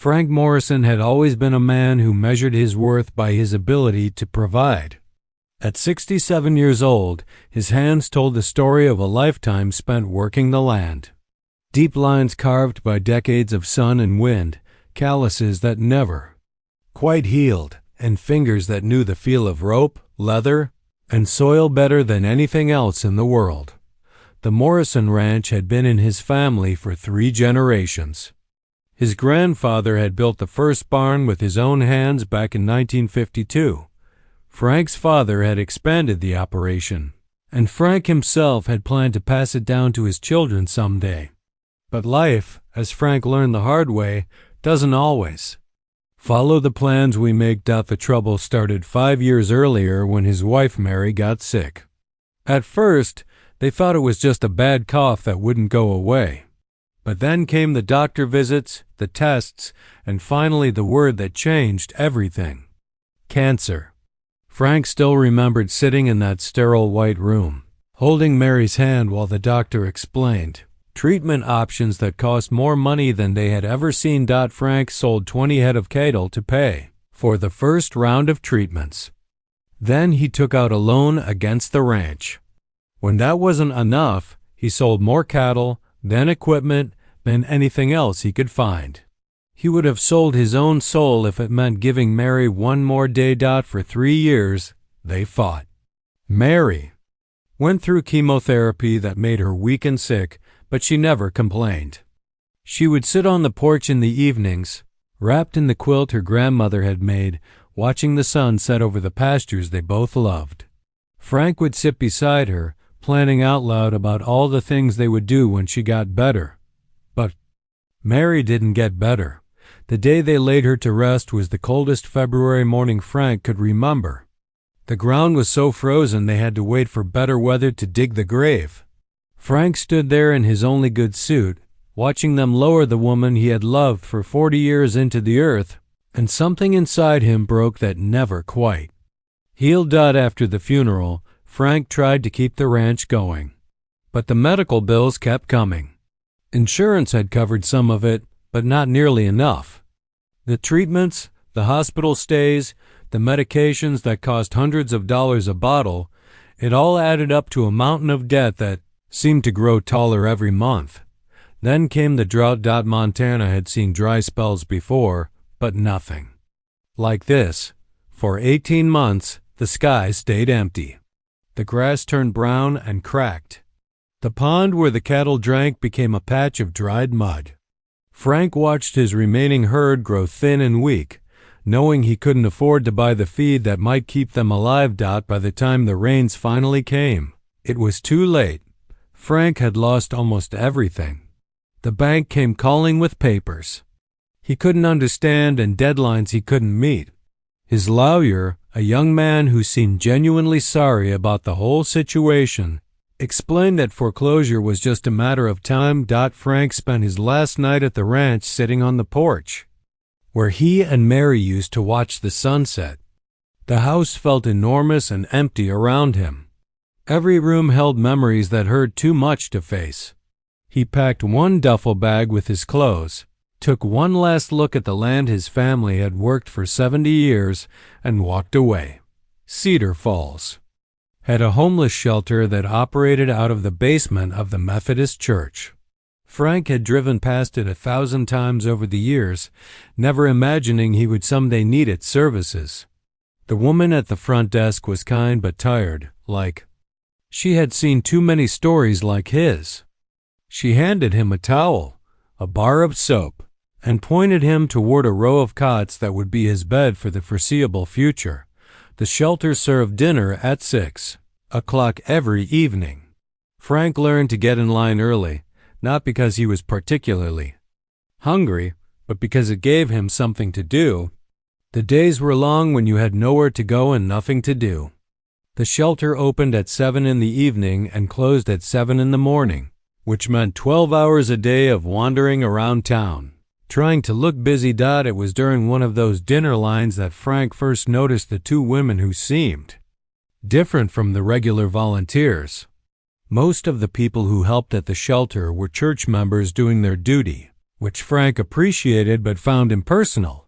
Frank Morrison had always been a man who measured his worth by his ability to provide. At 67 years old, his hands told the story of a lifetime spent working the land. Deep lines carved by decades of sun and wind, calluses that never quite healed, and fingers that knew the feel of rope, leather, and soil better than anything else in the world. The Morrison Ranch had been in his family for 3 generations. His grandfather had built the first barn with his own hands back in 1952. Frank's father had expanded the operation, and Frank himself had planned to pass it down to his children someday. But life, as Frank learned the hard way, doesn't always follow the plans we make. The trouble started 5 years earlier when his wife Mary got sick. At first, they thought it was just a bad cough that wouldn't go away. But then came the doctor visits, the tests, and finally the word that changed everything: cancer. Frank still remembered sitting in that sterile white room, holding Mary's hand while the doctor explained treatment options that cost more money than they had ever seen. Frank sold 20 head of cattle to pay for the first round of treatments. Then he took out a loan against the ranch. When that wasn't enough, he sold more cattle, then equipment, then anything else he could find. He would have sold his own soul if it meant giving Mary one more day. For 3 years, they fought. Mary went through chemotherapy that made her weak and sick, but she never complained. She would sit on the porch in the evenings, wrapped in the quilt her grandmother had made, watching the sun set over the pastures they both loved. Frank would sit beside her, planning out loud about all the things they would do when she got better. But Mary didn't get better. The day they laid her to rest was the coldest February morning Frank could remember. The ground was so frozen they had to wait for better weather to dig the grave. Frank stood there in his only good suit, watching them lower the woman he had loved for 40 years into the earth, and something inside him broke that never quite healed. After the funeral, Frank tried to keep the ranch going. But the medical bills kept coming. Insurance had covered some of it, but not nearly enough. The treatments, the hospital stays, the medications that cost hundreds of dollars a bottle, it all added up to a mountain of debt that seemed to grow taller every month. Then came the drought. Montana had seen dry spells before, but nothing like this. For 18 months, the sky stayed empty. The grass turned brown and cracked. The pond where the cattle drank became a patch of dried mud. Frank watched his remaining herd grow thin and weak, knowing he couldn't afford to buy the feed that might keep them alive. By the time the rains finally came, it was too late. Frank had lost almost everything. The bank came calling with papers he couldn't understand and deadlines he couldn't meet. His lawyer, a young man who seemed genuinely sorry about the whole situation, explained that foreclosure was just a matter of time. Frank spent his last night at the ranch sitting on the porch, where he and Mary used to watch the sunset. The house felt enormous and empty around him. Every room held memories that hurt too much to face. He packed one duffel bag with his clothes, took one last look at the land his family had worked for 70 years, and walked away. Cedar Falls had a homeless shelter that operated out of the basement of the Methodist Church. Frank had driven past it 1,000 times over the years, never imagining he would someday need its services. The woman at the front desk was kind but tired, like she had seen too many stories like his. She handed him a towel, a bar of soap, and pointed him toward a row of cots that would be his bed for the foreseeable future. The shelter served dinner at 6 o'clock every evening. Frank learned to get in line early, not because he was particularly hungry, but because it gave him something to do. The days were long when you had nowhere to go and nothing to do. The shelter opened at 7 in the evening and closed at 7 in the morning, which meant 12 hours a day of wandering around town, trying to look busy. It was during one of those dinner lines that Frank first noticed the 2 women who seemed different from the regular volunteers. Most of the people who helped at the shelter were church members doing their duty, which Frank appreciated but found impersonal.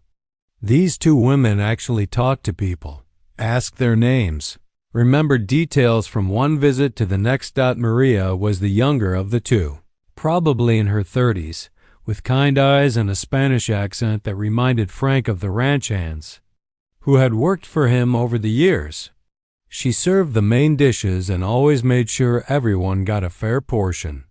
These two women actually talked to people, asked their names, remembered details from one visit to the next. Maria was the younger of the two, probably in her 30s, with kind eyes and a Spanish accent that reminded Frank of the ranch hands who had worked for him over the years. She served the main dishes and always made sure everyone got a fair portion.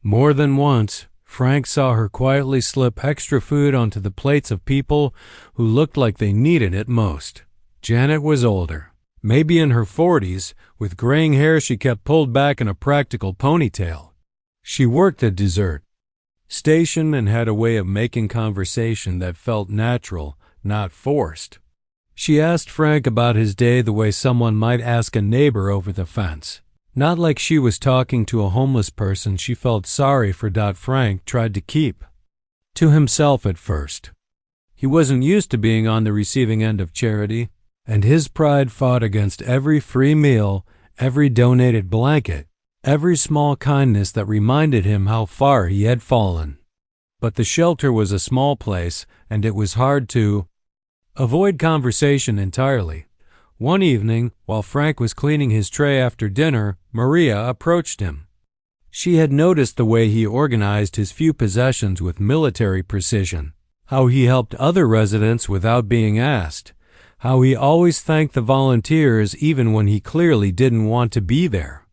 More than once, Frank saw her quietly slip extra food onto the plates of people who looked like they needed it most. Janet was older, maybe in her 40s, with graying hair she kept pulled back in a practical ponytail. She worked the dessert station and had a way of making conversation that felt natural, not forced. She asked Frank about his day the way someone might ask a neighbor over the fence. Not like she was talking to a homeless person she felt sorry for. Frank tried to keep to himself at first. He wasn't used to being on the receiving end of charity, and his pride fought against every free meal, every donated blanket, every small kindness that reminded him how far he had fallen. But the shelter was a small place, and it was hard to avoid conversation entirely. One evening, while Frank was cleaning his tray after dinner, Maria approached him. She had noticed the way he organized his few possessions with military precision, how he helped other residents without being asked, how he always thanked the volunteers even when he clearly didn't want to be there.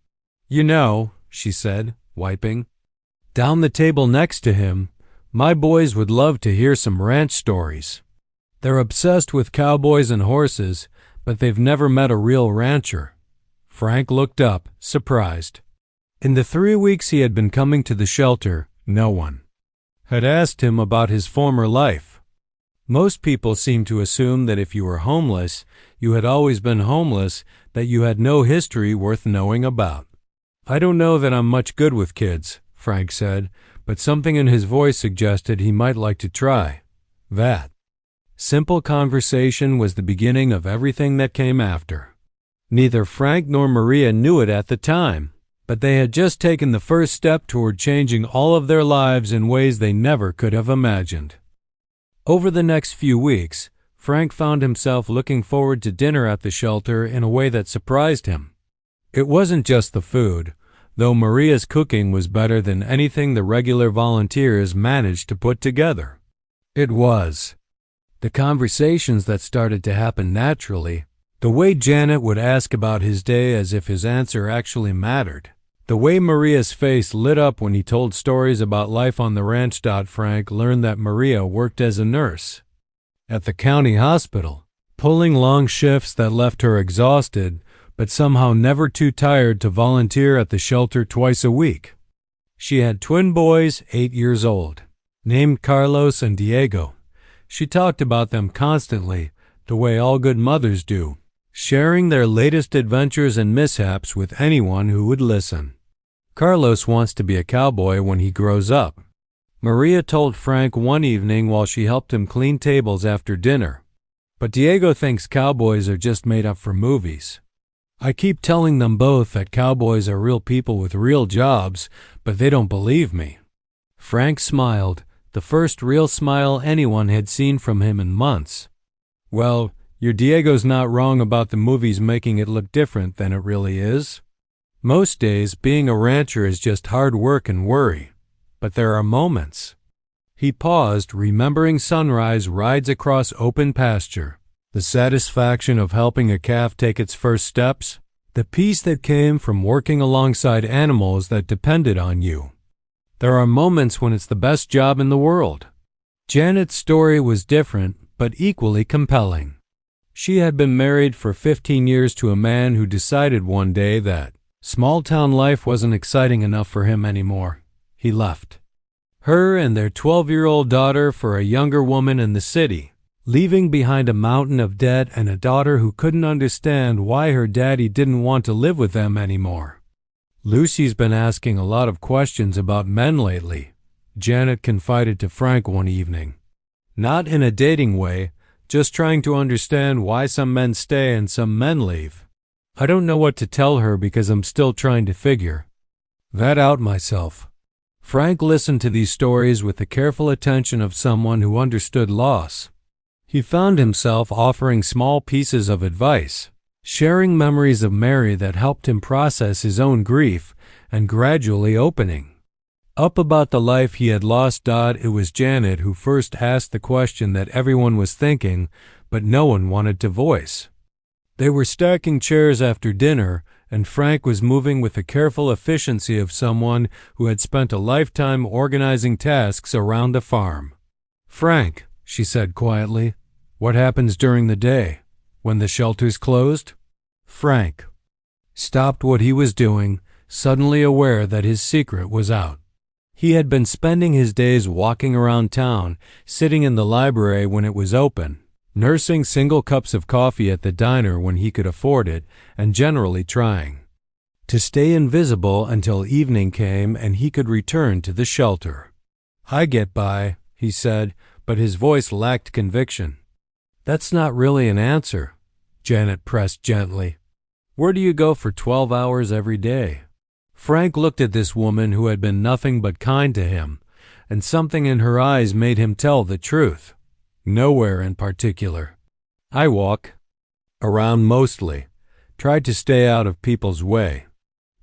"You know," she said, wiping down the table next to him, "my boys would love to hear some ranch stories. They're obsessed with cowboys and horses, but they've never met a real rancher." Frank looked up, surprised. In the 3 weeks he had been coming to the shelter, no one had asked him about his former life. Most people seemed to assume that if you were homeless, you had always been homeless, that you had no history worth knowing about. "I don't know that I'm much good with kids," Frank said, but something in his voice suggested he might like to try that. Simple conversation was the beginning of everything that came after. Neither Frank nor Maria knew it at the time, but they had just taken the first step toward changing all of their lives in ways they never could have imagined. Over the next few weeks, Frank found himself looking forward to dinner at the shelter in a way that surprised him. It wasn't just the food, though Maria's cooking was better than anything the regular volunteers managed to put together. It was the conversations that started to happen naturally, the way Janet would ask about his day as if his answer actually mattered, the way Maria's face lit up when he told stories about life on the ranch. Frank learned that Maria worked as a nurse at the county hospital, pulling long shifts that left her exhausted, but somehow never too tired to volunteer at the shelter twice a week. She had twin boys, 8 years old, named Carlos and Diego. She talked about them constantly, the way all good mothers do, sharing their latest adventures and mishaps with anyone who would listen. Carlos wants to be a cowboy when he grows up, Maria told Frank one evening while she helped him clean tables after dinner. But Diego thinks cowboys are just made up for movies. "I keep telling them both that cowboys are real people with real jobs, but they don't believe me." Frank smiled, the first real smile anyone had seen from him in months. "Well, your Diego's not wrong about the movies making it look different than it really is. Most days, being a rancher is just hard work and worry. But there are moments." He paused, remembering sunrise rides across open pasture, the satisfaction of helping a calf take its first steps, the peace that came from working alongside animals that depended on you. There are moments when it's the best job in the world. Janet's story was different, but equally compelling. She had been married for 15 years to a man who decided one day that small-town life wasn't exciting enough for him anymore. He left her and their 12-year-old daughter for a younger woman in the city, leaving behind a mountain of debt and a daughter who couldn't understand why her daddy didn't want to live with them anymore. "Lucy's been asking a lot of questions about men lately," Janet confided to Frank one evening. "Not in a dating way, just trying to understand why some men stay and some men leave. I don't know what to tell her because I'm still trying to figure that out myself." Frank listened to these stories with the careful attention of someone who understood loss. He found himself offering small pieces of advice, sharing memories of Mary that helped him process his own grief, and gradually opening up about the life he had lost. It was Janet who first asked the question that everyone was thinking, but no one wanted to voice. They were stacking chairs after dinner, and Frank was moving with the careful efficiency of someone who had spent a lifetime organizing tasks around the farm. "Frank," she said quietly, "what happens during the day, when the shelter's closed?" Frank stopped what he was doing, suddenly aware that his secret was out. He had been spending his days walking around town, sitting in the library when it was open, nursing single cups of coffee at the diner when he could afford it, and generally trying to stay invisible until evening came and he could return to the shelter. "I get by," he said, but his voice lacked conviction. "That's not really an answer," Janet pressed gently. "Where do you go for 12 hours every day?" Frank looked at this woman who had been nothing but kind to him, and something in her eyes made him tell the truth. "Nowhere in particular. I walk around mostly, tried to stay out of people's way."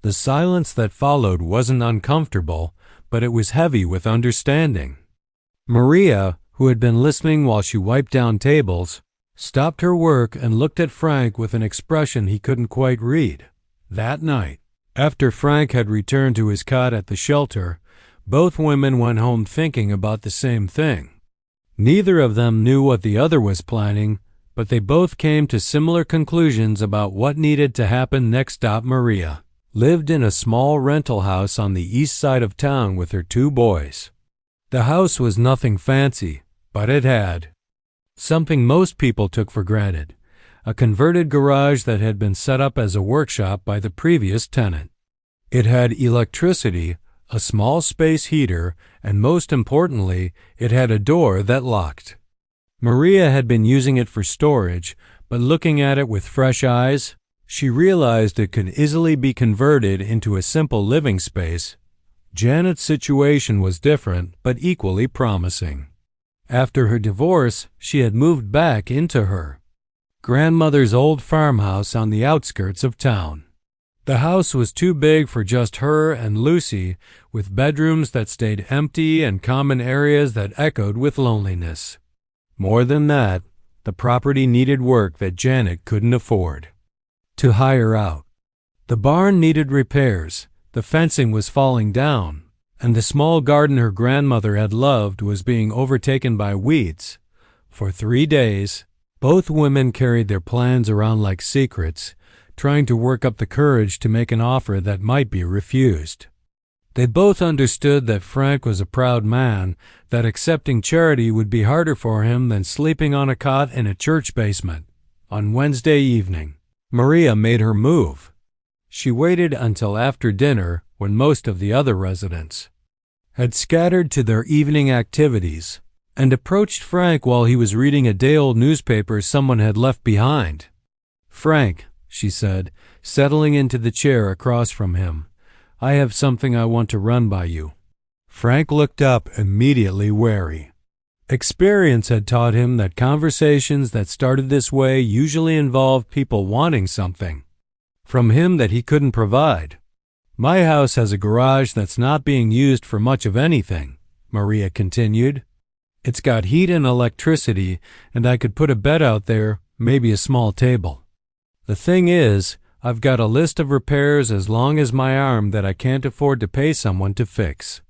The silence that followed wasn't uncomfortable, but it was heavy with understanding. Maria, who had been listening while she wiped down tables, stopped her work and looked at Frank with an expression he couldn't quite read. That night, after Frank had returned to his cot at the shelter, both women went home thinking about the same thing. Neither of them knew what the other was planning, but they both came to similar conclusions about what needed to happen next. Maria lived in a small rental house on the east side of town with her 2 boys. The house was nothing fancy, but it had something most people took for granted: a converted garage that had been set up as a workshop by the previous tenant. It had electricity, a small space heater, and most importantly, it had a door that locked. Maria had been using it for storage, but looking at it with fresh eyes, she realized it could easily be converted into a simple living space. Janet's situation was different, but equally promising. After her divorce, she had moved back into her grandmother's old farmhouse on the outskirts of town. The house was too big for just her and Lucy, with bedrooms that stayed empty and common areas that echoed with loneliness. More than that, the property needed work that Janet couldn't afford to hire out. The barn needed repairs, the fencing was falling down, and the small garden her grandmother had loved was being overtaken by weeds. For 3 days, both women carried their plans around like secrets, trying to work up the courage to make an offer that might be refused. They both understood that Frank was a proud man, that accepting charity would be harder for him than sleeping on a cot in a church basement. On Wednesday evening, Maria made her move. She waited until after dinner, when most of the other residents had scattered to their evening activities, and approached Frank while he was reading a day-old newspaper someone had left behind. "Frank," she said, settling into the chair across from him, "I have something I want to run by you." Frank looked up, immediately wary. Experience had taught him that conversations that started this way usually involved people wanting something from him that he couldn't provide. "My house has a garage that's not being used for much of anything," Maria continued. "It's got heat and electricity, and I could put a bed out there, maybe a small table. The thing is, I've got a list of repairs as long as my arm that I can't afford to pay someone to fix.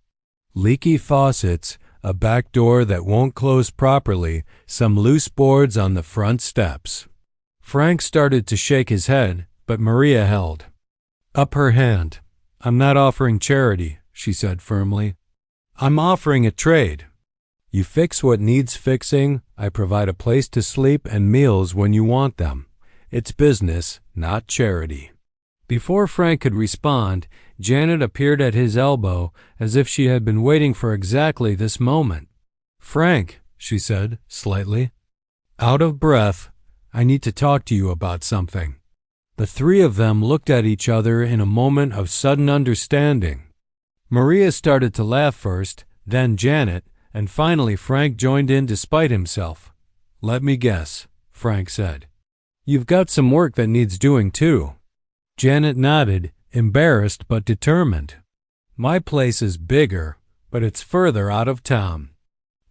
Leaky faucets, a back door that won't close properly, some loose boards on the front steps." Frank started to shake his head, but Maria held up her hand. "I'm not offering charity," she said firmly. "I'm offering a trade. You fix what needs fixing, I provide a place to sleep and meals when you want them. It's business, not charity." Before Frank could respond, Janet appeared at his elbow as if she had been waiting for exactly this moment. "Frank," she said, slightly out of breath, "I need to talk to you about something." The 3 of them looked at each other in a moment of sudden understanding. Maria started to laugh first, then Janet, and finally Frank joined in despite himself. "Let me guess," Frank said. "You've got some work that needs doing too." Janet nodded, embarrassed but determined. "My place is bigger, but it's further out of town.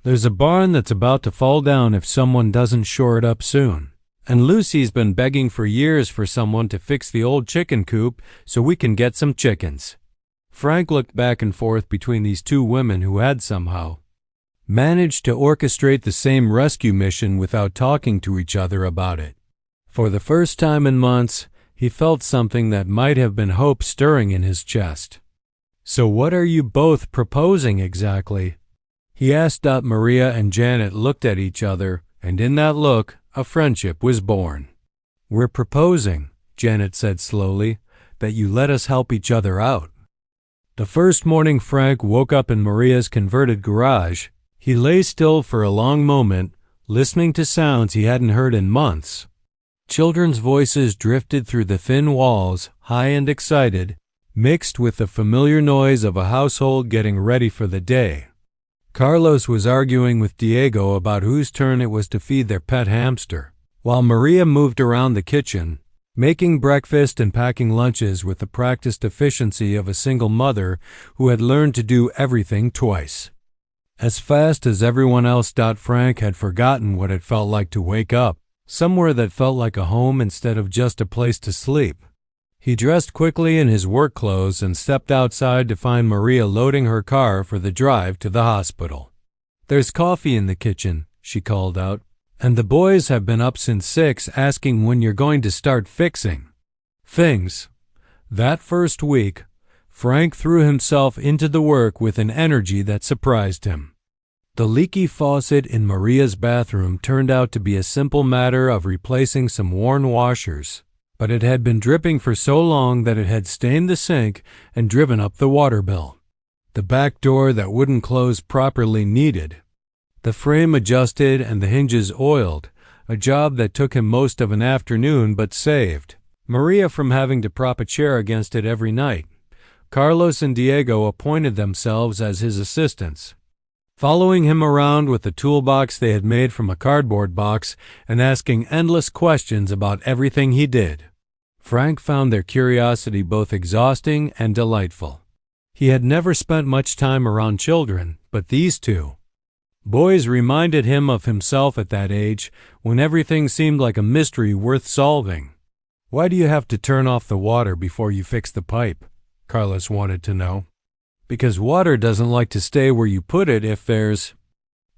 There's a barn that's about to fall down if someone doesn't shore it up soon. And Lucy's been begging for years for someone to fix the old chicken coop so we can get some chickens." Frank looked back and forth between these two women who had somehow managed to orchestrate the same rescue mission without talking to each other about it. For the first time in months, he felt something that might have been hope stirring in his chest. "So what are you both proposing exactly?" he asked. Maria and Janet looked at each other, and in that look, a friendship was born. "We're proposing," Janet said slowly, "that you let us help each other out." The first morning Frank woke up in Maria's converted garage, he lay still for a long moment, listening to sounds he hadn't heard in months. Children's voices drifted through the thin walls, high and excited, mixed with the familiar noise of a household getting ready for the day. Carlos was arguing with Diego about whose turn it was to feed their pet hamster, while Maria moved around the kitchen, making breakfast and packing lunches with the practiced efficiency of a single mother who had learned to do everything twice. As fast as everyone else, Frank had forgotten what it felt like to wake up, somewhere that felt like a home instead of just a place to sleep. He dressed quickly in his work clothes and stepped outside to find Maria loading her car for the drive to the hospital. "There's coffee in the kitchen," she called out, "and the boys have been up since 6 asking when you're going to start fixing things." That first week, Frank threw himself into the work with an energy that surprised him. The leaky faucet in Maria's bathroom turned out to be a simple matter of replacing some worn washers, but it had been dripping for so long that it had stained the sink and driven up the water bill. The back door that wouldn't close properly needed the frame adjusted and the hinges oiled, a job that took him most of an afternoon but saved Maria from having to prop a chair against it every night. Carlos and Diego appointed themselves as his assistants, following him around with the toolbox they had made from a cardboard box and asking endless questions about everything he did. Frank found their curiosity both exhausting and delightful. He had never spent much time around children, but these two boys reminded him of himself at that age, when everything seemed like a mystery worth solving. "Why do you have to turn off the water before you fix the pipe?" Carlos wanted to know. "Because water doesn't like to stay where you put it if there's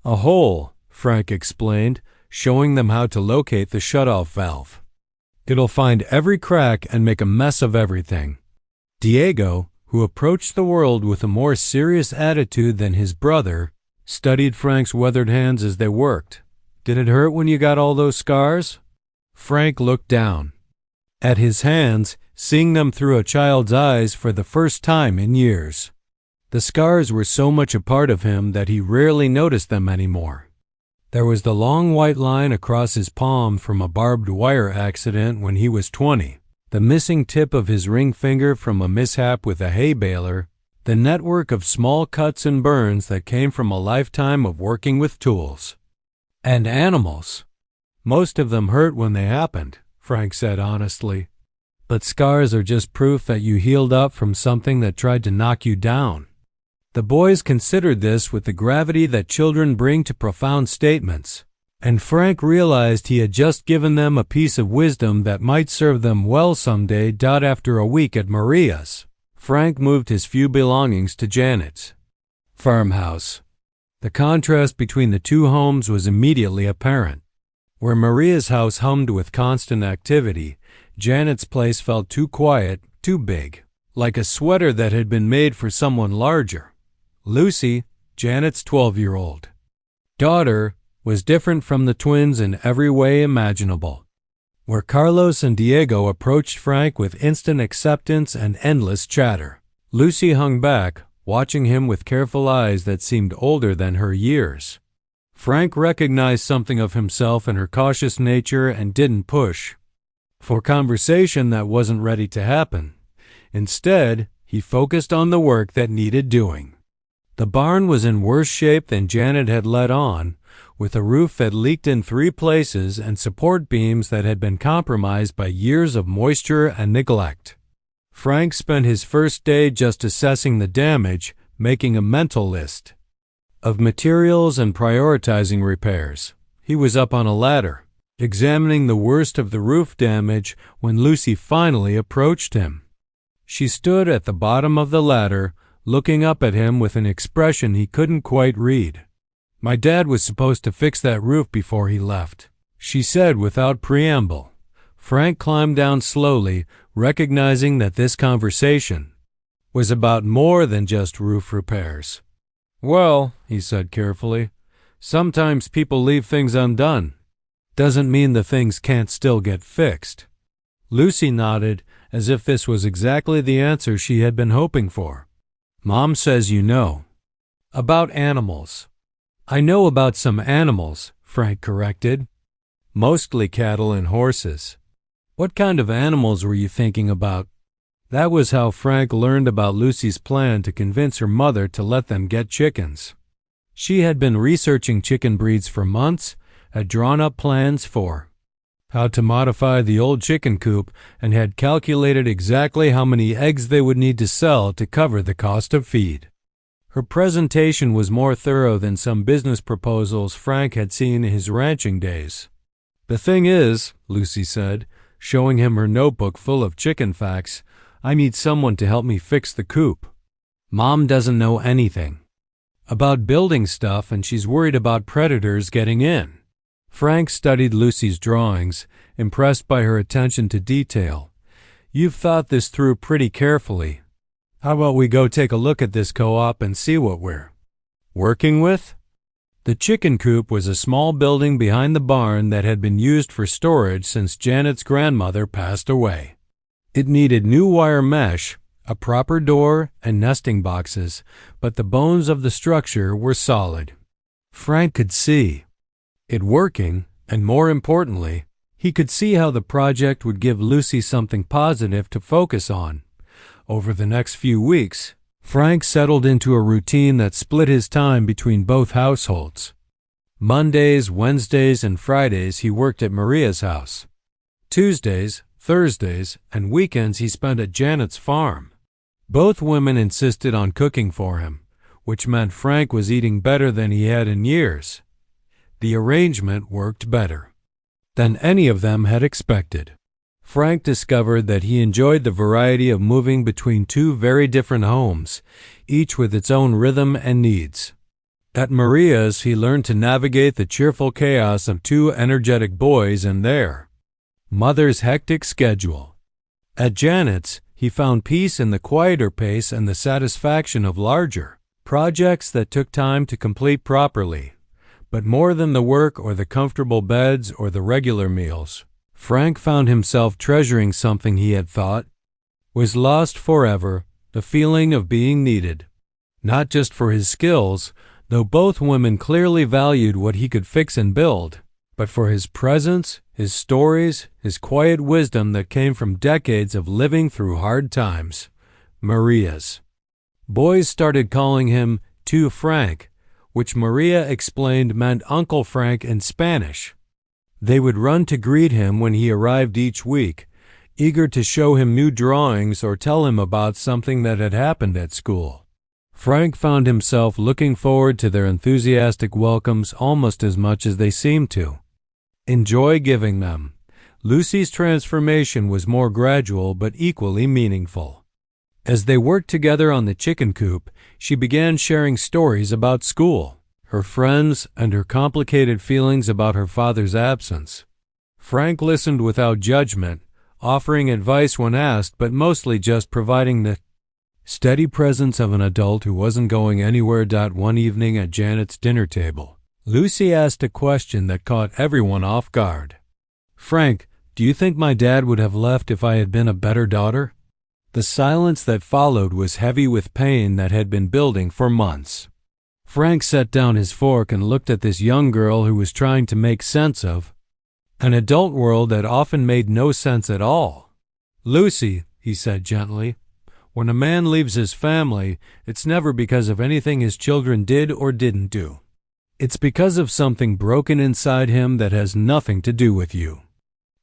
a hole," Frank explained, showing them how to locate the shutoff valve. "It'll find every crack and make a mess of everything." Diego, who approached the world with a more serious attitude than his brother, studied Frank's weathered hands as they worked. "Did it hurt when you got all those scars?" Frank looked down at his hands, seeing them through a child's eyes for the first time in years. The scars were so much a part of him that he rarely noticed them anymore. There was the long white line across his palm from a barbed wire accident when he was 20, the missing tip of his ring finger from a mishap with a hay baler, the network of small cuts and burns that came from a lifetime of working with tools and animals. "Most of them hurt when they happened," Frank said honestly. "But scars are just proof that you healed up from something that tried to knock you down." The boys considered this with the gravity that children bring to profound statements, and Frank realized he had just given them a piece of wisdom that might serve them well someday. After a week at Maria's, Frank moved his few belongings to Janet's farmhouse. The contrast between the two homes was immediately apparent. Where Maria's house hummed with constant activity, Janet's place felt too quiet, too big, like a sweater that had been made for someone larger. Lucy, Janet's 12-year-old daughter, was different from the twins in every way imaginable. Where Carlos and Diego approached Frank with instant acceptance and endless chatter, Lucy hung back, watching him with careful eyes that seemed older than her years. Frank recognized something of himself in her cautious nature and didn't push for conversation that wasn't ready to happen. Instead, He focused on the work that needed doing. The barn was in worse shape than Janet had let on, with a roof that leaked in 3 places and support beams that had been compromised by years of moisture and neglect. Frank spent his first day just assessing the damage, making a mental list of materials and prioritizing repairs. He was up on a ladder, examining the worst of the roof damage when Lucy finally approached him. She stood at the bottom of the ladder, looking up at him with an expression he couldn't quite read. "My dad was supposed to fix that roof before he left," she said without preamble. Frank climbed down slowly, recognizing that this conversation was about more than just roof repairs. "Well," he said carefully, "sometimes people leave things undone. Doesn't mean the things can't still get fixed." Lucy nodded, as if this was exactly the answer she had been hoping for. "Mom says you know about animals." "I know about some animals," Frank corrected. "Mostly cattle and horses." "What kind of animals were you thinking about?" That was how Frank learned about Lucy's plan to convince her mother to let them get chickens. She had been researching chicken breeds for months, had drawn up plans for how to modify the old chicken coop, and had calculated exactly how many eggs they would need to sell to cover the cost of feed. Her presentation was more thorough than some business proposals Frank had seen in his ranching days. "The thing is," Lucy said, showing him her notebook full of chicken facts, "I need someone to help me fix the coop. Mom doesn't know anything about building stuff, and she's worried about predators getting in." Frank studied Lucy's drawings, impressed by her attention to detail. "You've thought this through pretty carefully. How about we go take a look at this co-op and see what we're working with?" The chicken coop was a small building behind the barn that had been used for storage since Janet's grandmother passed away. It needed new wire mesh, a proper door, and nesting boxes, but the bones of the structure were solid. Frank could see it working, and more importantly, he could see how the project would give Lucy something positive to focus on. Over the next few weeks, Frank settled into a routine that split his time between both households. Mondays, Wednesdays, and Fridays he worked at Maria's house. Tuesdays, Thursdays, and weekends he spent at Janet's farm. Both women insisted on cooking for him, which meant Frank was eating better than he had in years. The arrangement worked better than any of them had expected. Frank discovered that he enjoyed the variety of moving between 2 very different homes, each with its own rhythm and needs. At Maria's, he learned to navigate the cheerful chaos of 2 energetic boys and their mother's hectic schedule. At Janet's, he found peace in the quieter pace and the satisfaction of larger projects that took time to complete properly. But more than the work or the comfortable beds or the regular meals, Frank found himself treasuring something he had thought was lost forever, the feeling of being needed. Not just for his skills, though both women clearly valued what he could fix and build, but for his presence, his stories, his quiet wisdom that came from decades of living through hard times. Maria's boys started calling him Tio Frank, which Maria explained meant Uncle Frank in Spanish. They would run to greet him when he arrived each week, eager to show him new drawings or tell him about something that had happened at school. Frank found himself looking forward to their enthusiastic welcomes almost as much as they seemed to enjoy giving them. Lucy's transformation was more gradual but equally meaningful. As they worked together on the chicken coop, she began sharing stories about school, her friends, and her complicated feelings about her father's absence. Frank listened without judgment, offering advice when asked, but mostly just providing the steady presence of an adult who wasn't going anywhere. One evening at Janet's dinner table, Lucy asked a question that caught everyone off guard. "Frank, do you think my dad would have left if I had been a better daughter?" The silence that followed was heavy with pain that had been building for months. Frank set down his fork and looked at this young girl who was trying to make sense of an adult world that often made no sense at all. "Lucy," he said gently, When a man leaves his family, it's never because of anything his children did or didn't do. It's because of something broken inside him that has nothing to do with you."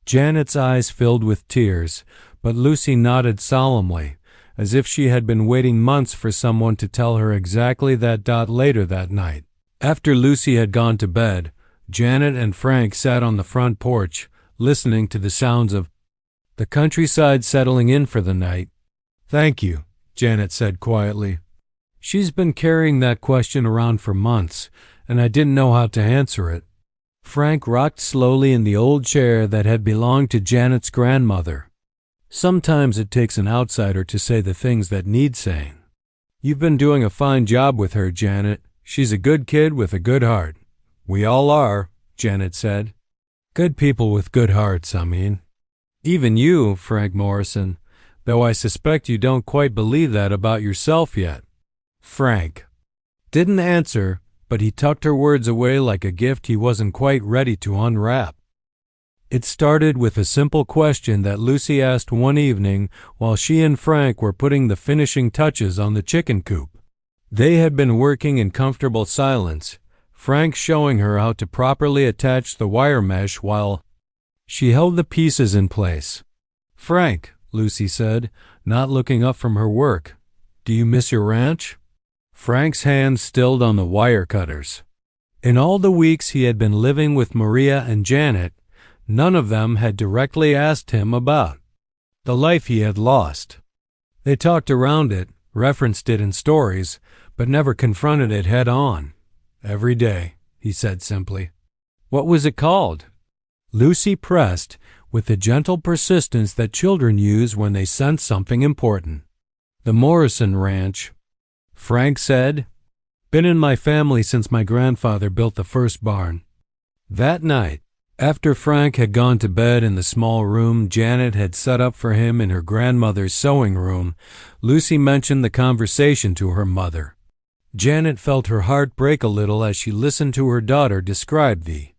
Janet's eyes filled with tears, but Lucy nodded solemnly, as if she had been waiting months for someone to tell her exactly that. Later that night, after Lucy had gone to bed, Janet and Frank sat on the front porch, listening to the sounds of the countryside settling in for the night. "Thank you," Janet said quietly. She's been carrying that question around for months, and I didn't know how to answer it. Frank rocked slowly in the old chair that had belonged to Janet's grandmother. "Sometimes it takes an outsider to say the things that need saying. You've been doing a fine job with her, Janet. She's a good kid with a good heart." "We all are," Janet said. "Good people with good hearts, I mean. Even you, Frank Morrison, though I suspect you don't quite believe that about yourself yet." Frank didn't answer, but he tucked her words away like a gift he wasn't quite ready to unwrap. It started with a simple question that Lucy asked one evening while she and Frank were putting the finishing touches on the chicken coop. They had been working in comfortable silence, Frank showing her how to properly attach the wire mesh while she held the pieces in place. "Frank," Lucy said, not looking up from her work, "do you miss your ranch?" Frank's hands stilled on the wire cutters. In all the weeks he had been living with Maria and Janet, none of them had directly asked him about the life he had lost. They talked around it, referenced it in stories, but never confronted it head on. "Every day," he said simply. "What was it called?" Lucy pressed, with the gentle persistence that children use when they sense something important. "The Morrison Ranch," Frank said. "Been in my family since my grandfather built the first barn." That night, after Frank had gone to bed in the small room Janet had set up for him in her grandmother's sewing room, Lucy mentioned the conversation to her mother. Janet felt her heart break a little as she listened to her daughter describe the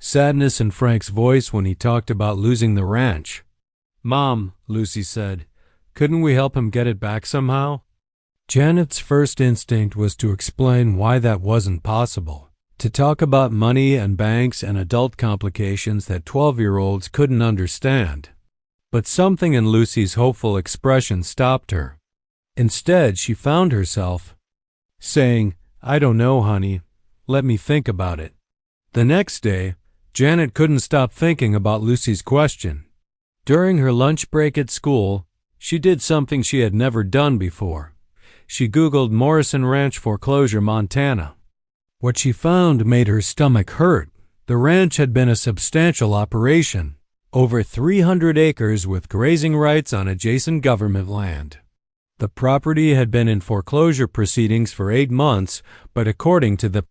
sadness in Frank's voice when he talked about losing the ranch. "Mom," Lucy said, "couldn't we help him get it back somehow?" Janet's first instinct was to explain why that wasn't possible, to talk about money and banks and adult complications that 12-year-olds couldn't understand. But something in Lucy's hopeful expression stopped her. Instead, she found herself saying, "I don't know, honey. Let me think about it." The next day, Janet couldn't stop thinking about Lucy's question. During her lunch break at school, she did something she had never done before. She Googled Morrison Ranch foreclosure, Montana. What she found made her stomach hurt. The ranch had been a substantial operation, over 300 acres with grazing rights on adjacent government land. The property had been in foreclosure proceedings for 8 months, but according to the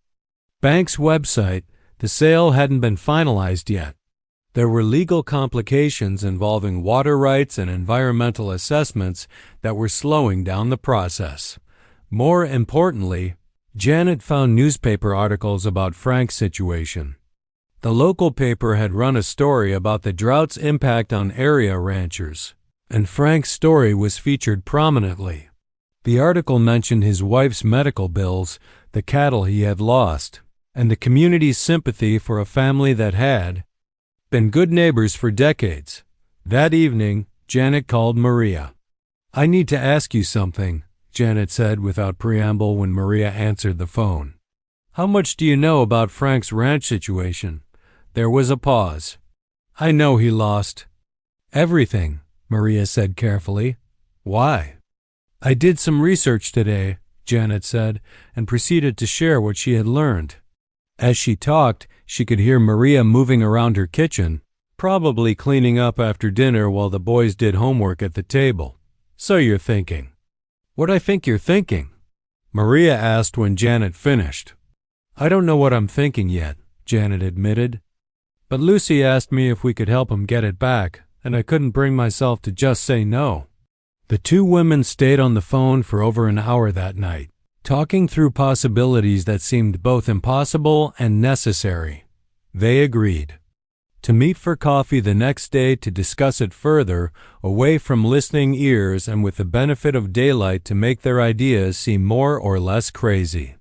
bank's website, the sale hadn't been finalized yet. There were legal complications involving water rights and environmental assessments that were slowing down the process. More importantly, Janet found newspaper articles about Frank's situation. The local paper had run a story about the drought's impact on area ranchers, and Frank's story was featured prominently. The article mentioned his wife's medical bills, the cattle he had lost, and the community's sympathy for a family that had been good neighbors for decades. That evening, Janet called Maria. "I need to ask you something," Janet said without preamble when Maria answered the phone. "How much do you know about Frank's ranch situation?" There was a pause. "I know he lost." "Everything," Maria said carefully. "Why?" "I did some research today," Janet said, and proceeded to share what she had learned. As she talked, she could hear Maria moving around her kitchen, probably cleaning up after dinner while the boys did homework at the table. "So you're thinking." "What I think you're thinking?" Maria asked when Janet finished. "I don't know what I'm thinking yet," Janet admitted. "But Lucy asked me if we could help him get it back, and I couldn't bring myself to just say no." The two women stayed on the phone for over an hour that night, talking through possibilities that seemed both impossible and necessary. They agreed. to meet for coffee the next day to discuss it further, away from listening ears and with the benefit of daylight to make their ideas seem more or less crazy.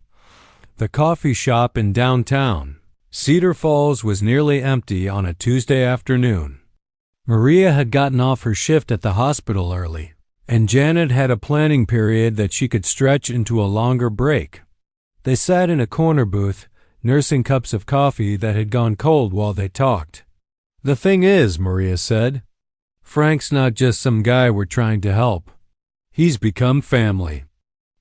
The coffee shop in downtown Cedar Falls was nearly empty on a Tuesday afternoon. Maria had gotten off her shift at the hospital early, and Janet had a planning period that she could stretch into a longer break. They sat in a corner booth, nursing cups of coffee that had gone cold while they talked. "The thing is," Maria said, "Frank's not just some guy we're trying to help. He's become family.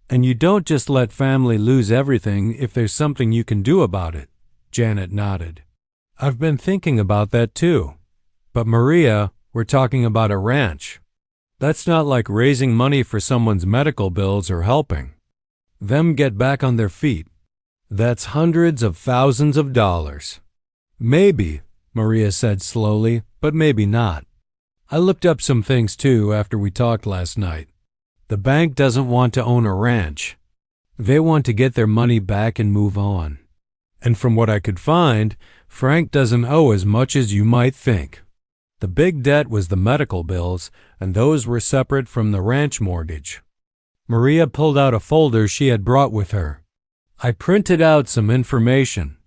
And you don't just let family lose everything if there's something you can do about it." Janet nodded. "I've been thinking about that too. But Maria, we're talking about a ranch. That's not like raising money for someone's medical bills or helping them get back on their feet. That's hundreds of thousands of dollars." "Maybe," Maria said slowly, "but maybe not. I looked up some things too after we talked last night. The bank doesn't want to own a ranch. They want to get their money back and move on. And from what I could find, Frank doesn't owe as much as you might think. The big debt was the medical bills, and those were separate from the ranch mortgage." Maria pulled out a folder she had brought with her. "I printed out some information.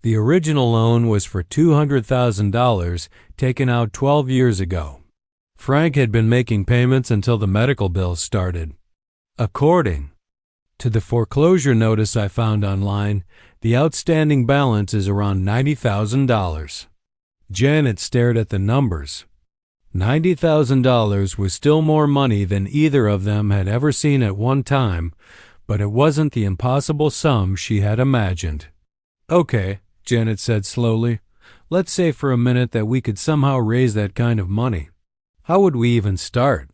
The original loan was for $200,000 taken out 12 years ago. Frank had been making payments until the medical bills started. According to the foreclosure notice I found online, the outstanding balance is around $90,000. Janet stared at the numbers. $90,000 was still more money than either of them had ever seen at one time, but it wasn't the impossible sum she had imagined. "Okay," Janet said slowly, "let's say for a minute that we could somehow raise that kind of money. How would we even start?"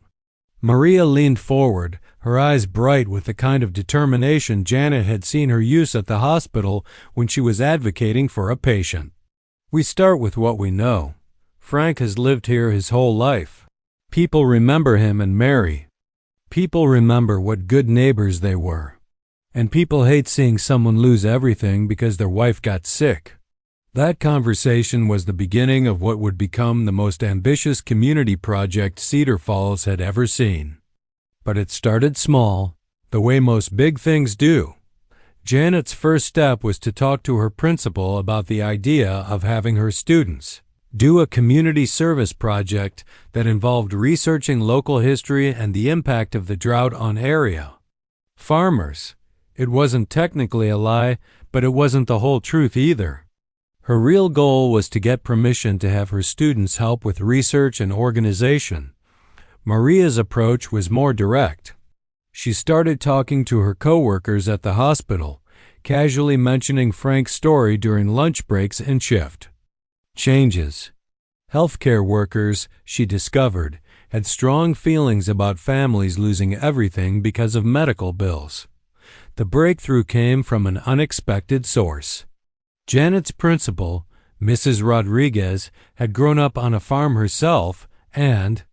Maria leaned forward, her eyes bright with the kind of determination Janet had seen her use at the hospital when she was advocating for a patient. "We start with what we know. Frank has lived here his whole life. People remember him and Mary. People remember what good neighbors they were. And people hate seeing someone lose everything because their wife got sick." That conversation was the beginning of what would become the most ambitious community project Cedar Falls had ever seen. But it started small, the way most big things do. Janet's first step was to talk to her principal about the idea of having her students do a community service project that involved researching local history and the impact of the drought on area farmers. It wasn't technically a lie, but it wasn't the whole truth either. Her real goal was to get permission to have her students help with research and organization. Maria's approach was more direct. She started talking to her coworkers at the hospital, casually mentioning Frank's story during lunch breaks and shift changes. Healthcare workers, she discovered, had strong feelings about families losing everything because of medical bills. The breakthrough came from an unexpected source. Janet's principal, Mrs. Rodriguez, had grown up on a farm herself and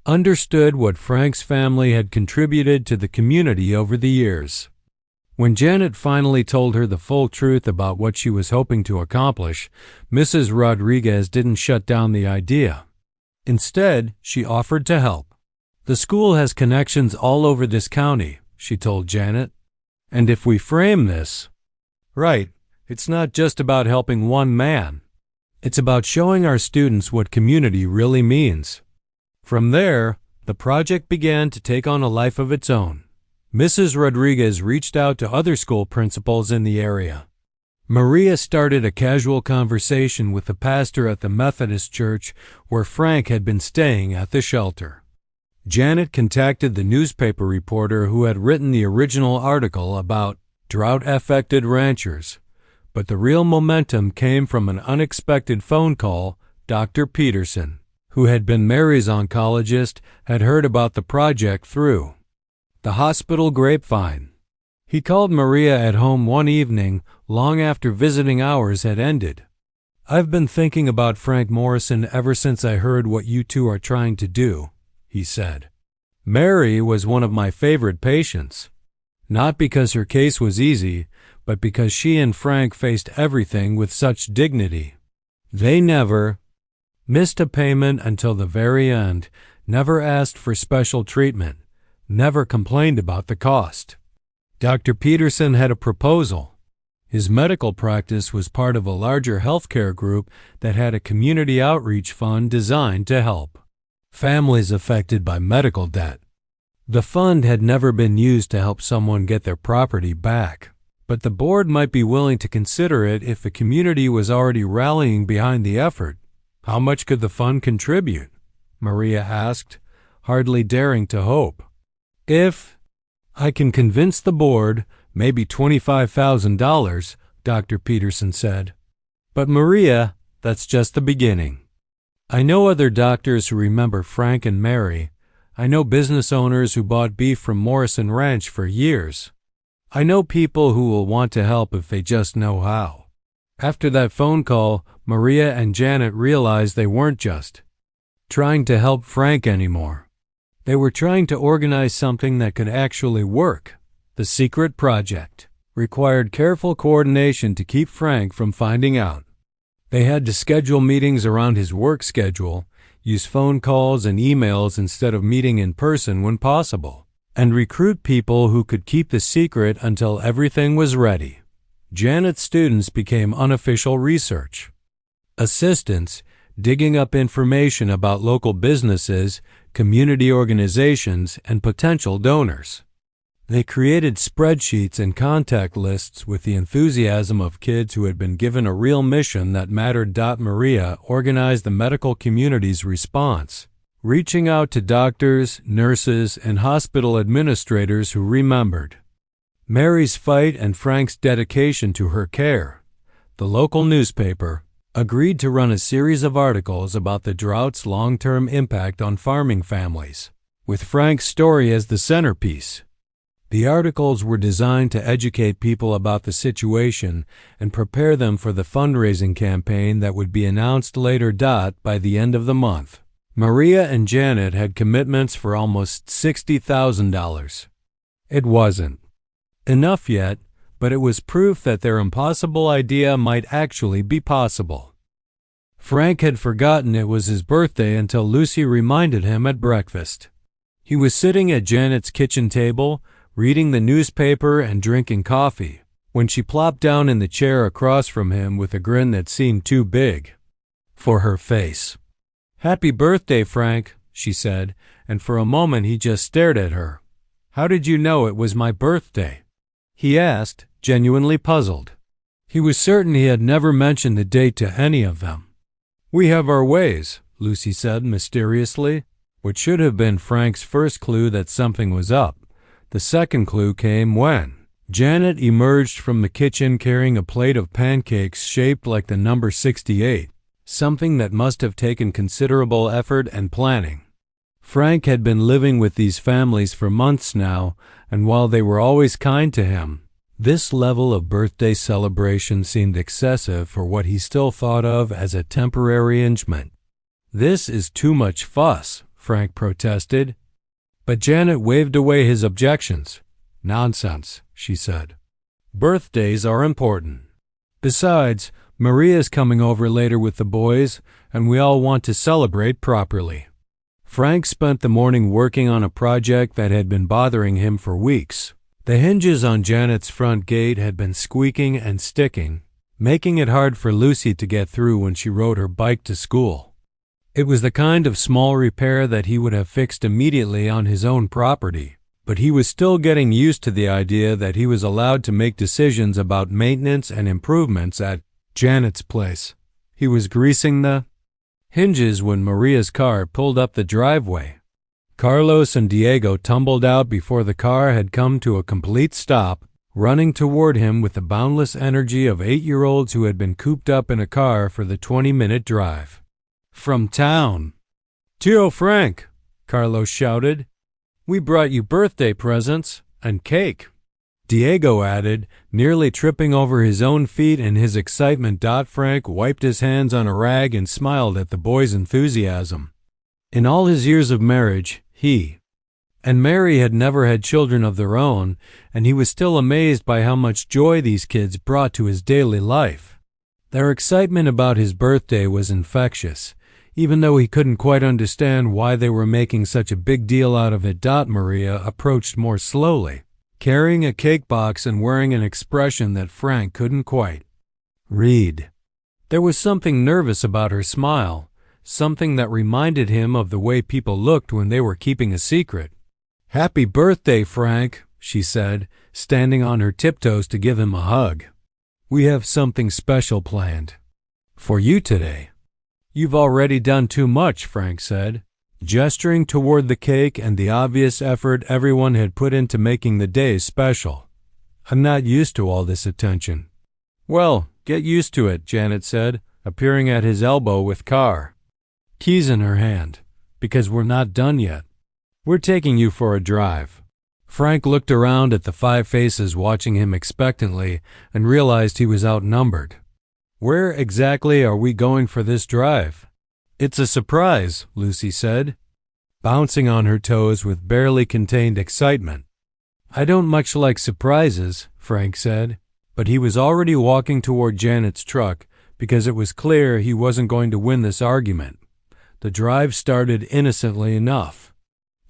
understood what Frank's family had contributed to the community over the years. When Janet finally told her the full truth about what she was hoping to accomplish, Mrs. Rodriguez didn't shut down the idea. Instead, she offered to help. "The school has connections all over this county," she told Janet. "And if we frame this right, it's not just about helping one man. It's about showing our students what community really means." From there, the project began to take on a life of its own. Mrs. Rodriguez reached out to other school principals in the area. Maria started a casual conversation with the pastor at the Methodist church where Frank had been staying at the shelter. Janet contacted the newspaper reporter who had written the original article about drought-affected ranchers, but the real momentum came from an unexpected phone call. Dr. Peterson, who had been Mary's oncologist, had heard about the project through the hospital grapevine. He called Maria at home one evening, long after visiting hours had ended. "I've been thinking about Frank Morrison ever since I heard what you two are trying to do," he said. "Mary was one of my favorite patients, not because her case was easy, but because she and Frank faced everything with such dignity. They never, missed a payment until the very end, never asked for special treatment, never complained about the cost. Dr. Peterson had a proposal. His medical practice was part of a larger healthcare group that had a community outreach fund designed to help families affected by medical debt. The fund had never been used to help someone get their property back, but the board might be willing to consider it if the community was already rallying behind the effort. How much could the fund contribute? Maria asked, hardly daring to hope. If I can convince the board, maybe $25,000, Dr. Peterson said. But Maria, that's just the beginning. I know other doctors who remember Frank and Mary. I know business owners who bought beef from Morrison Ranch for years. I know people who will want to help if they just know how. After that phone call, Maria and Janet realized they weren't just trying to help Frank anymore. They were trying to organize something that could actually work. The secret project required careful coordination to keep Frank from finding out. They had to schedule meetings around his work schedule, use phone calls and emails instead of meeting in person when possible, and recruit people who could keep the secret until everything was ready. Janet's students became unofficial research assistants, digging up information about local businesses, community organizations, and potential donors. They created spreadsheets and contact lists with the enthusiasm of kids who had been given a real mission that mattered. Maria organized the medical community's response, reaching out to doctors, nurses, and hospital administrators who remembered Mary's fight and Frank's dedication to her care. The local newspaper agreed to run a series of articles about the drought's long-term impact on farming families, with Frank's story as the centerpiece. The articles were designed to educate people about the situation and prepare them for the fundraising campaign that would be announced later. By the end of the month, Maria and Janet had commitments for almost $60,000. It wasn't enough yet, but it was proof that their impossible idea might actually be possible. Frank had forgotten it was his birthday until Lucy reminded him at breakfast. He was sitting at Janet's kitchen table, reading the newspaper and drinking coffee, when she plopped down in the chair across from him with a grin that seemed too big for her face. "Happy birthday, Frank," she said, and for a moment he just stared at her. "How did you know it was my birthday?" he asked, genuinely puzzled. He was certain he had never mentioned the date to any of them. "We have our ways," Lucy said mysteriously, which should have been Frank's first clue that something was up. The second clue came when Janet emerged from the kitchen carrying a plate of pancakes shaped like the number 68, something that must have taken considerable effort and planning. Frank had been living with these families for months now, and while they were always kind to him, this level of birthday celebration seemed excessive for what he still thought of as a temporary arrangement. "This is too much fuss," Frank protested. But Janet waved away his objections. "Nonsense," she said. "Birthdays are important. Besides, Maria's coming over later with the boys, and we all want to celebrate properly." Frank spent the morning working on a project that had been bothering him for weeks. The hinges on Janet's front gate had been squeaking and sticking, making it hard for Lucy to get through when she rode her bike to school. It was the kind of small repair that he would have fixed immediately on his own property, but he was still getting used to the idea that he was allowed to make decisions about maintenance and improvements at Janet's place. He was greasing the hinges when Maria's car pulled up the driveway. Carlos and Diego tumbled out before the car had come to a complete stop, running toward him with the boundless energy of 8-year-olds who had been cooped up in a car for the 20-minute drive from town. "Tio Frank," Carlos shouted, "we brought you birthday presents and cake," Diego added, nearly tripping over his own feet in his excitement. Frank wiped his hands on a rag and smiled at the boy's enthusiasm. In all his years of marriage, he and Mary had never had children of their own, and he was still amazed by how much joy these kids brought to his daily life. Their excitement about his birthday was infectious. Even though he couldn't quite understand why they were making such a big deal out of it, Maria approached more slowly, carrying a cake box and wearing an expression that Frank couldn't quite read. There was something nervous about her smile, something that reminded him of the way people looked when they were keeping a secret. "Happy birthday, Frank," she said, standing on her tiptoes to give him a hug. "We have something special planned for you today." "You've already done too much," Frank said, gesturing toward the cake and the obvious effort everyone had put into making the day special. "I'm not used to all this attention." "Well, get used to it," Janet said, appearing at his elbow with keys in her hand, "because we're not done yet. We're taking you for a drive." Frank looked around at the 5 faces watching him expectantly and realized he was outnumbered. "Where exactly are we going for this drive?" "It's a surprise," Lucy said, bouncing on her toes with barely contained excitement. "I don't much like surprises," Frank said, but he was already walking toward Janet's truck because it was clear he wasn't going to win this argument. The drive started innocently enough.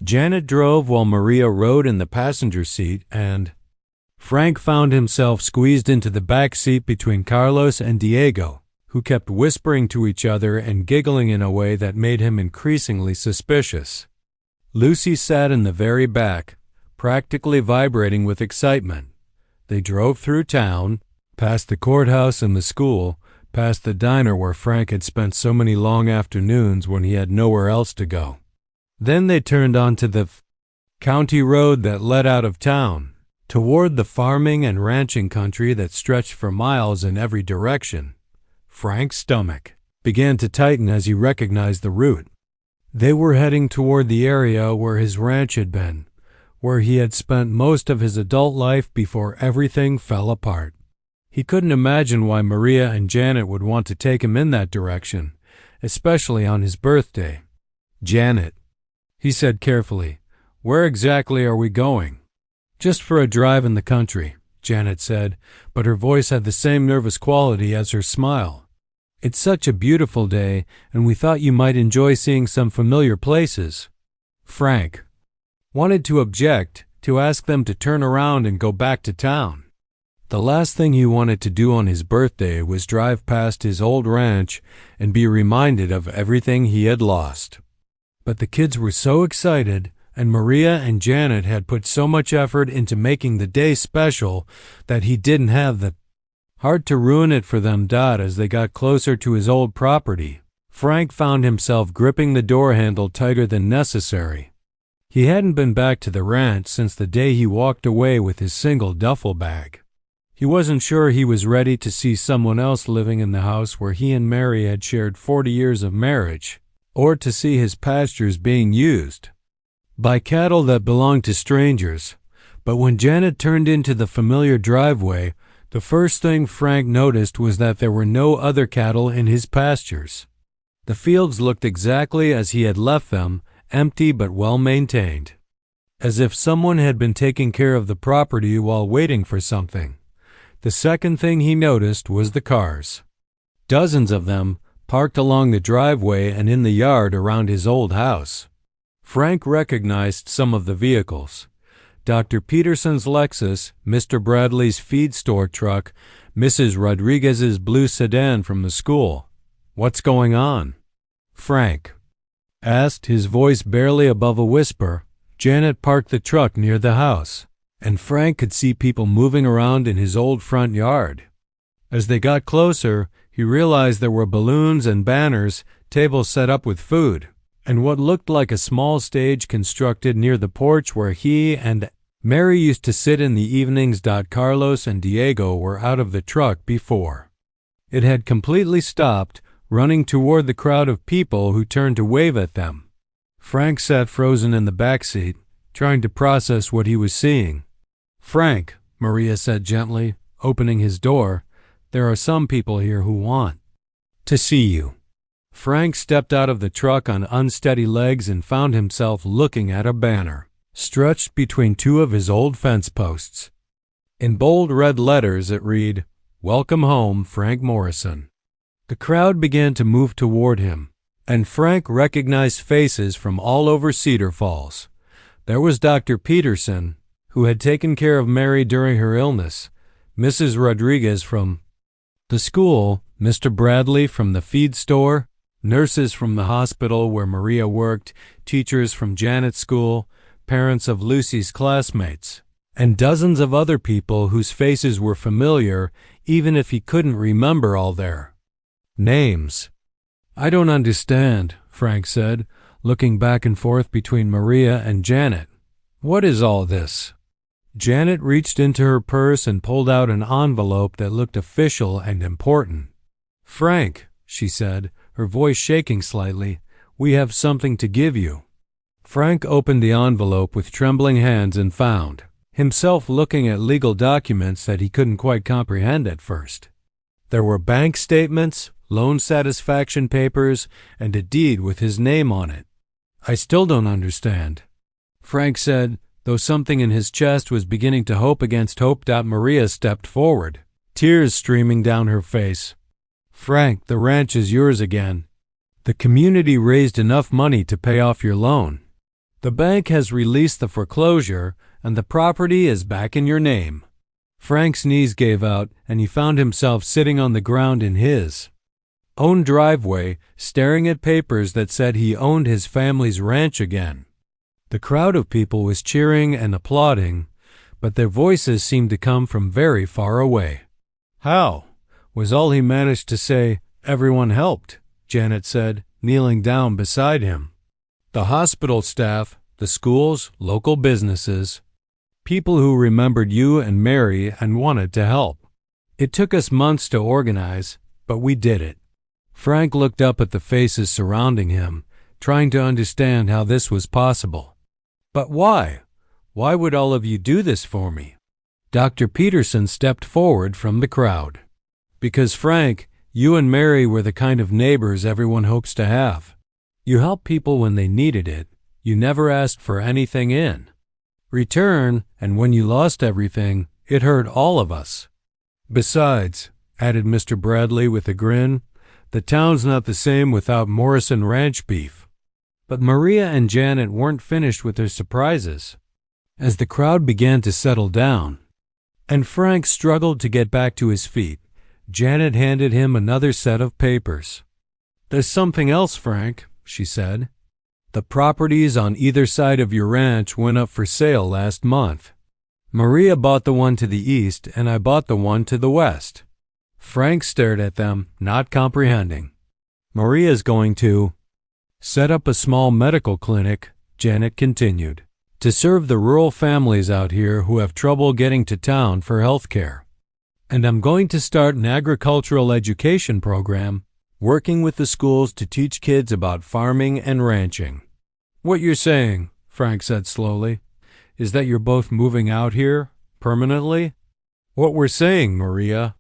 Janet drove while Maria rode in the passenger seat, and Frank found himself squeezed into the back seat between Carlos and Diego, who kept whispering to each other and giggling in a way that made him increasingly suspicious. Lucy sat in the very back, practically vibrating with excitement. They drove through town, past the courthouse and the school, past the diner where Frank had spent so many long afternoons when he had nowhere else to go. Then they turned onto the county road that led out of town, toward the farming and ranching country that stretched for miles in every direction. Frank's stomach began to tighten as he recognized the route. They were heading toward the area where his ranch had been, where he had spent most of his adult life before everything fell apart. He couldn't imagine why Maria and Janet would want to take him in that direction, especially on his birthday. "Janet," he said carefully, "where exactly are we going?" "Just for a drive in the country," Janet said, but her voice had the same nervous quality as her smile. "It's such a beautiful day, and we thought you might enjoy seeing some familiar places." Frank wanted to object, to ask them to turn around and go back to town. The last thing he wanted to do on his birthday was drive past his old ranch and be reminded of everything he had lost. But the kids were so excited, and Maria and Janet had put so much effort into making the day special that he didn't have the heart to ruin it for them. As they got closer to his old property, Frank found himself gripping the door handle tighter than necessary. He hadn't been back to the ranch since the day he walked away with his single duffel bag. He wasn't sure he was ready to see someone else living in the house where he and Mary had shared 40 years of marriage, or to see his pastures being used by cattle that belonged to strangers. But when Janet turned into the familiar driveway, the first thing Frank noticed was that there were no other cattle in his pastures. The fields looked exactly as he had left them, empty but well maintained, as if someone had been taking care of the property while waiting for something. The second thing he noticed was the cars. Dozens of them, parked along the driveway and in the yard around his old house. Frank recognized some of the vehicles. Dr. Peterson's Lexus, Mr. Bradley's feed store truck, Mrs. Rodriguez's blue sedan from the school. "What's going on?" Frank asked, his voice barely above a whisper. Janet parked the truck near the house, and Frank could see people moving around in his old front yard. As they got closer, he realized there were balloons and banners, tables set up with food, and what looked like a small stage constructed near the porch where he and Mary used to sit in the evenings. Carlos and Diego were out of the truck before it had completely stopped, running toward the crowd of people who turned to wave at them. Frank sat frozen in the back seat, trying to process what he was seeing. "Frank," Maria said gently, opening his door, "there are some people here who want to see you." Frank stepped out of the truck on unsteady legs and found himself looking at a banner stretched between two of his old fence posts. In bold red letters it read, "Welcome home, Frank Morrison." The crowd began to move toward him, And Frank recognized faces from all over Cedar Falls. There was Dr. Peterson, who had taken care of Mary during her illness, Mrs. Rodriguez from the school, Mr. Bradley from the feed store, nurses from the hospital where Maria worked, teachers from Janet's school, parents of Lucy's classmates, and dozens of other people whose faces were familiar even if he couldn't remember all their names. "I don't understand," Frank said, looking back and forth between Maria and Janet. "What is all this?" Janet reached into her purse and pulled out an envelope that looked official and important. "Frank," she said, her voice shaking slightly, "we have something to give you." Frank opened the envelope with trembling hands and found himself looking at legal documents that he couldn't quite comprehend at first. There were bank statements, loan satisfaction papers, and a deed with his name on it. "I still don't understand," Frank said, though something in his chest was beginning to hope against hope. Maria stepped forward, tears streaming down her face. "Frank, the ranch is yours again. The community raised enough money to pay off your loan. The bank has released the foreclosure, and the property is back in your name." Frank's knees gave out, and he found himself sitting on the ground in his own driveway, staring at papers that said he owned his family's ranch again. The crowd of people was cheering and applauding, but their voices seemed to come from very far away. "How?" was all he managed to say. "Everyone helped," Janet said, kneeling down beside him. "The hospital staff, the schools, local businesses, people who remembered you and Mary and wanted to help. It took us months to organize, but we did it." Frank looked up at the faces surrounding him, trying to understand how this was possible. "But why? Why would all of you do this for me?" Dr. Peterson stepped forward from the crowd. "Because, Frank, you and Mary were the kind of neighbors everyone hopes to have. You helped people when they needed it. You never asked for anything in return, and when you lost everything, it hurt all of us. Besides," added Mr. Bradley with a grin, "the town's not the same without Morrison Ranch beef." But Maria and Janet weren't finished with their surprises. As the crowd began to settle down, and Frank struggled to get back to his feet, Janet handed him another set of papers. "There's something else, Frank," she said. "The properties on either side of your ranch went up for sale last month. Maria bought the one to the east, and I bought the one to the west." Frank stared at them, not comprehending. "Maria's going to set up a small medical clinic," Janet continued, "to serve the rural families out here who have trouble getting to town for health care. And I'm going to start an agricultural education program, working with the schools to teach kids about farming and ranching." "What you're saying," Frank said slowly, "is that you're both moving out here permanently?" "What we're saying," Maria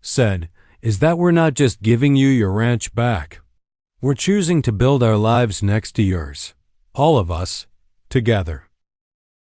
said, "is that we're not just giving you your ranch back. We're choosing to build our lives next to yours, all of us, together."